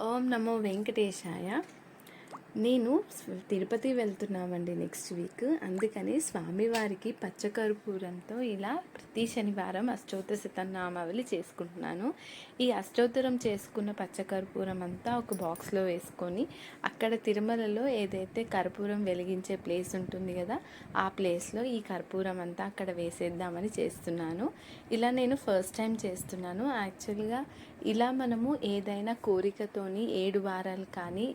ఓం నమో వెంకటేశాయ. నేను తిరుపతి వెళ్తున్నామండి next week. అందుకని స్వామివారికి పచ్చకర్పూరంతో ఇలా ప్రతి శనివారం అష్టోత్తర శతనామావళి చేసుకుంటున్నాను. ఈ అష్టోత్తరం చేసుకున్న పచ్చకర్పూరం అంతా ఒక బాక్స్లో వేసుకొని అక్కడ తిరుమలలో ఏదైతే కర్పూరం వెలిగించే ప్లేస్ ఉంటుంది కదా, ఆ ప్లేస్లో ఈ కర్పూరం అంతా అక్కడ వేసేద్దామని చేస్తున్నాను. ఇలా నేను ఫస్ట్ టైం చేస్తున్నాను. యాక్చువల్గా ఇలా మనము ఏదైనా కోరికతోని 7 వారాలు కానీ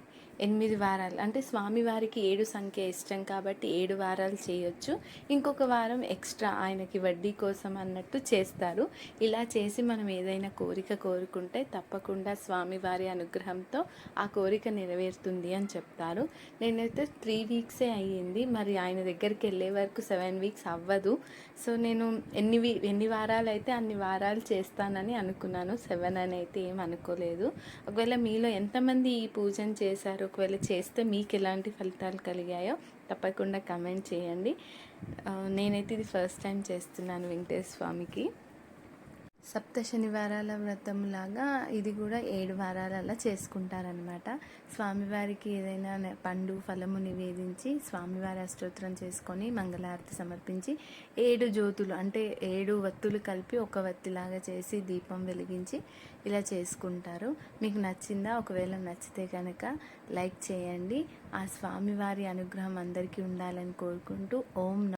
8 వారాలు, అంటే స్వామివారికి 7 సంఖ్య ఇష్టం కాబట్టి 7 వారాలు చేయొచ్చు. ఇంకొక వారం ఎక్స్ట్రా ఆయనకి వడ్డీ కోసం అన్నట్టు చేస్తారు. ఇలా చేసి మనం ఏదైనా కోరిక కోరుకుంటే తప్పకుండా స్వామివారి అనుగ్రహంతో ఆ కోరిక నెరవేరుతుంది అని చెప్తారు. నేనైతే 3 వీక్సే అయ్యింది. మరి ఆయన దగ్గరికి వెళ్ళే వరకు 7 వీక్స్ అవ్వదు. సో నేను ఎన్ని వారాలు అయితే అన్ని వారాలు చేస్తానని అనుకున్నాను. 7 అని అయితే ఏం అనుకోలేదు. ఒకవేళ మీలో ఎంతమంది ఈ పూజను చేశారు, ఒకవేళ చేస్తే మీకు ఎలాంటి ఫలితాలు కలిగాయో తప్పకుండా కమెంట్ చేయండి. నేనైతే ఇది ఫస్ట్ టైం చేస్తున్నాను వెంకటేశ్వర స్వామికి. సప్త శనివారాల వ్రతం లాగా ఇది కూడా 7 వారాలు అలా చేసుకుంటారనమాట. స్వామివారికి ఏదైనా పండు ఫలము నివేదించి స్వామివారి అష్టోత్తరం చేసుకొని మంగళారతి సమర్పించి 7 జ్యోతులు అంటే 7 వత్తులు కలిపి ఒక వత్తిలాగా చేసి దీపం వెలిగించి ఇలా చేసుకుంటారు. మీకు నచ్చిందా? ఒకవేళ నచ్చితే కనుక లైక్ చేయండి. ఆ స్వామివారి అనుగ్రహం అందరికీ ఉండాలని కోరుకుంటూ ఓం